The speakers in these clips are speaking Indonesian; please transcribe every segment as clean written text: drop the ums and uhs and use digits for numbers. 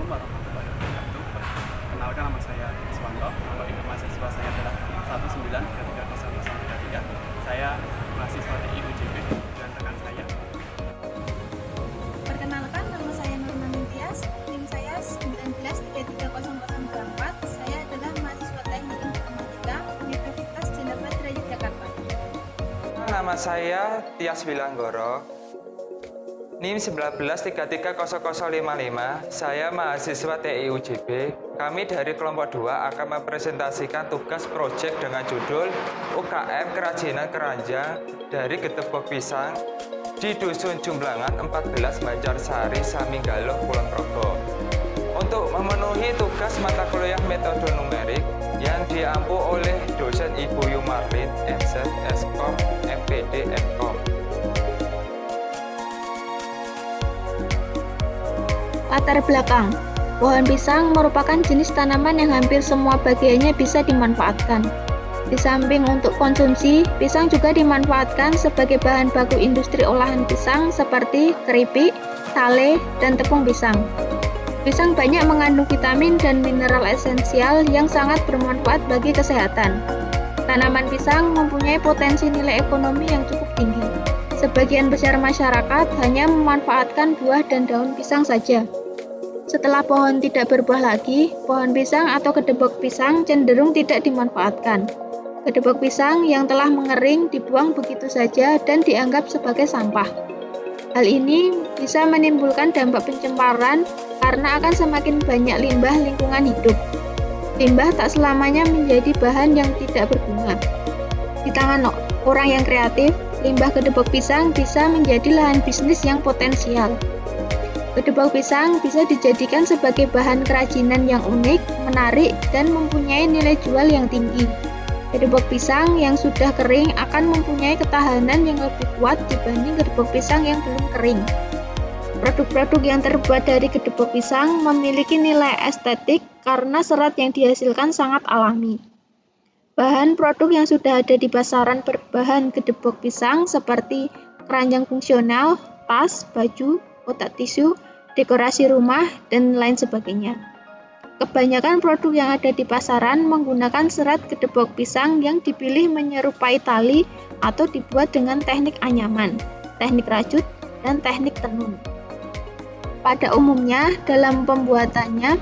Assalamualaikum warahmatullahi wabarakatuh. Perkenalkan, nama saya Iswanto. Nomor induk mahasiswa saya adalah 19330033. Saya mahasiswa TI UJB dan rekan saya. Perkenalkan, nama saya Nurman Tias, NIM saya 1933004. Saya adalah mahasiswa Teknik Informatika Universitas Jenderal Yogyakarta. Nama saya Tias Wilanggoro, NIM 1933055. Saya mahasiswa TI UJB. Kami dari kelompok 2 akan mempresentasikan tugas proyek dengan judul UKM Kerajinan Keranjang dari Gedebok Pisang di Dusun Jumblangan 14 Banjarsari, Saminggaloh, Kulon Progo. Untuk memenuhi tugas mata kuliah metode numerik yang diampu oleh dosen Ibu Yumarlin, MZ, Eskom, MPD, Enkom. Latar belakang. Pohon pisang merupakan jenis tanaman yang hampir semua bagiannya bisa dimanfaatkan. Di samping untuk konsumsi, pisang juga dimanfaatkan sebagai bahan baku industri olahan pisang seperti keripik, sale, dan tepung pisang. Pisang banyak mengandung vitamin dan mineral esensial yang sangat bermanfaat bagi kesehatan. Tanaman pisang mempunyai potensi nilai ekonomi yang cukup tinggi. Sebagian besar masyarakat hanya memanfaatkan buah dan daun pisang saja. Setelah pohon tidak berbuah lagi, pohon pisang atau gedebok pisang cenderung tidak dimanfaatkan. Gedebok pisang yang telah mengering dibuang begitu saja dan dianggap sebagai sampah. Hal ini bisa menimbulkan dampak pencemaran karena akan semakin banyak limbah lingkungan hidup. Limbah tak selamanya menjadi bahan yang tidak berguna. Di tangan orang yang kreatif, limbah gedebok pisang bisa menjadi lahan bisnis yang potensial. Gedebok pisang bisa dijadikan sebagai bahan kerajinan yang unik, menarik, dan mempunyai nilai jual yang tinggi. Gedebok pisang yang sudah kering akan mempunyai ketahanan yang lebih kuat dibanding gedebok pisang yang belum kering. Produk-produk yang terbuat dari gedebok pisang memiliki nilai estetik karena serat yang dihasilkan sangat alami. Bahan produk yang sudah ada di pasaran berbahan gedebok pisang seperti keranjang fungsional, tas, baju, kotak tisu, dekorasi rumah, dan lain sebagainya. Kebanyakan produk yang ada di pasaran menggunakan serat gedebok pisang yang dipilih menyerupai tali atau dibuat dengan teknik anyaman, teknik rajut, dan teknik tenun. Pada umumnya, dalam pembuatannya,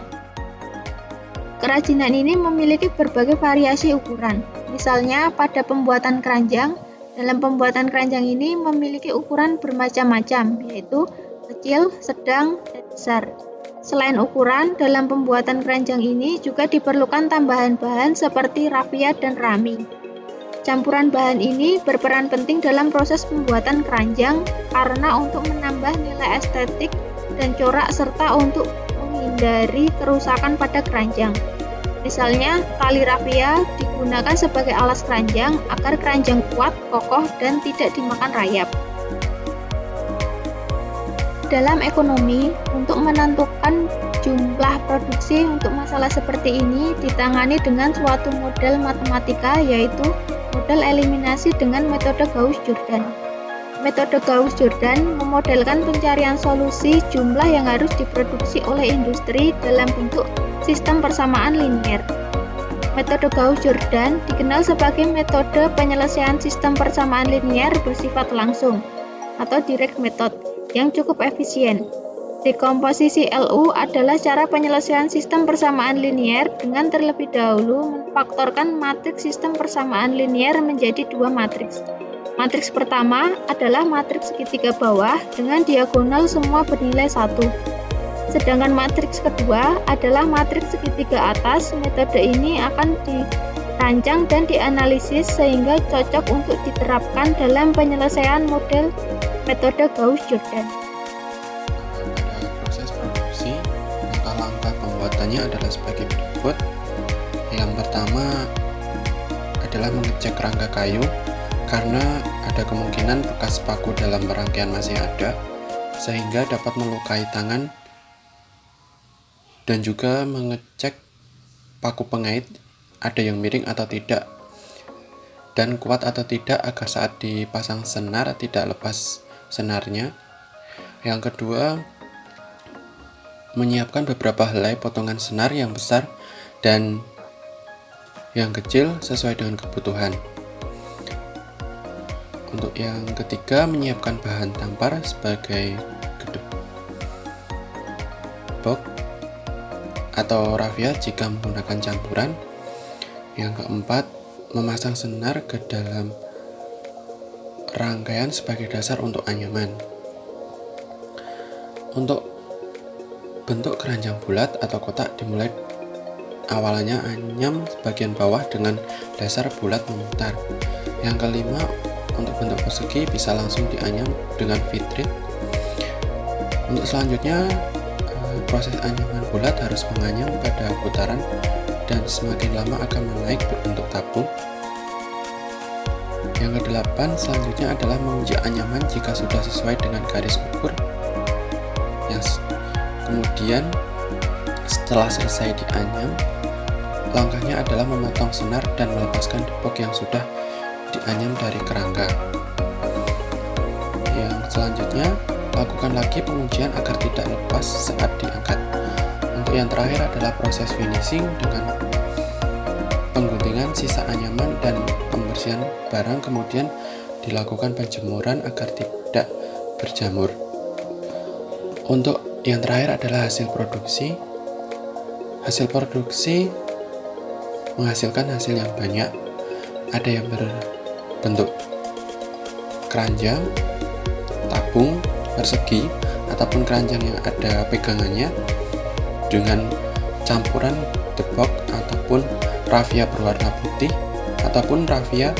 kerajinan ini memiliki berbagai variasi ukuran. Misalnya, pada pembuatan keranjang, dalam pembuatan keranjang ini memiliki ukuran bermacam-macam, yaitu kecil, sedang, dan besar. Selain ukuran, dalam pembuatan keranjang ini juga diperlukan tambahan bahan seperti rafia dan rami. Campuran bahan ini berperan penting dalam proses pembuatan keranjang karena untuk menambah nilai estetik dan corak serta untuk menghindari kerusakan pada keranjang. Misalnya, tali rafia digunakan sebagai alas keranjang agar keranjang kuat, kokoh, dan tidak dimakan rayap. Dalam ekonomi, untuk menentukan jumlah produksi untuk masalah seperti ini ditangani dengan suatu model matematika, yaitu model eliminasi dengan metode Gauss-Jordan. Metode Gauss-Jordan memodelkan pencarian solusi jumlah yang harus diproduksi oleh industri dalam bentuk sistem persamaan linier. Metode Gauss-Jordan dikenal sebagai metode penyelesaian sistem persamaan linier bersifat langsung atau direct method yang cukup efisien. Dekomposisi LU adalah cara penyelesaian sistem persamaan linier dengan terlebih dahulu memfaktorkan matriks sistem persamaan linier menjadi dua matriks. Matriks pertama adalah matriks segitiga bawah dengan diagonal semua bernilai 1. Sedangkan matriks kedua adalah matriks segitiga atas. Metode ini akan dirancang dan dianalisis sehingga cocok untuk diterapkan dalam penyelesaian model metode Gauss-Jordan. Pada proses produksi, langkah-langkah pembuatannya adalah sebagai berikut. Yang pertama adalah mengecek rangka kayu, karena ada kemungkinan bekas paku dalam rangkaian masih ada, sehingga dapat melukai tangan, dan juga mengecek paku pengait ada yang miring atau tidak, dan kuat atau tidak agar saat dipasang senar tidak lepas senarnya. Yang kedua, menyiapkan beberapa helai potongan senar yang besar dan yang kecil sesuai dengan kebutuhan. Untuk yang ketiga, menyiapkan bahan tampar sebagai gedebok atau rafia jika menggunakan campuran. Yang keempat, memasang senar ke dalam rangkaian sebagai dasar untuk anyaman. Untuk bentuk keranjang bulat atau kotak dimulai awalnya anyam bagian bawah dengan dasar bulat memutar. Yang kelima, untuk bentuk persegi bisa langsung dianyam dengan fitrit. Untuk selanjutnya, proses anyaman bulat harus menganyam pada putaran dan semakin lama akan menaik berbentuk tabung. Yang kedelapan, selanjutnya adalah menguji anyaman jika sudah sesuai dengan garis ukur. Kemudian setelah selesai dianyam, langkahnya adalah memotong senar dan melepaskan debok yang sudah dianyam dari kerangka. Yang selanjutnya, lakukan lagi pengujian agar tidak lepas saat diangkat. Untuk yang terakhir adalah proses finishing dengan pengguntingan sisa anyaman dan pembersihan barang, kemudian dilakukan penjemuran agar tidak berjamur. Untuk yang terakhir adalah hasil produksi. Hasil produksi menghasilkan hasil yang banyak. Ada yang berbentuk keranjang, tabung, persegi, ataupun keranjang yang ada pegangannya dengan campuran debok ataupun rafia berwarna putih ataupun rafia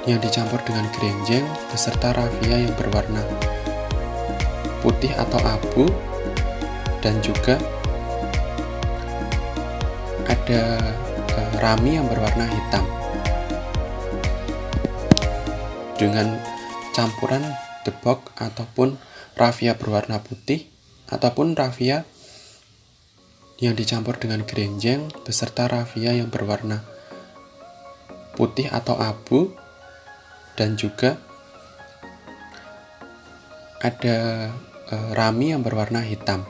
yang dicampur dengan gerenjeng beserta rafia yang berwarna putih atau abu, dan juga ada rami yang berwarna hitam dengan campuran debok ataupun rafia berwarna putih ataupun rafia yang dicampur dengan gerenjeng beserta rafia yang berwarna putih atau abu, dan juga ada rami yang berwarna hitam.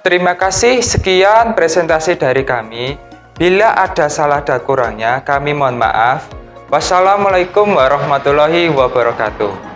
Terima kasih, sekian presentasi dari kami. Bila ada salah dan kurangnya, kami mohon maaf. Wassalamualaikum warahmatullahi wabarakatuh.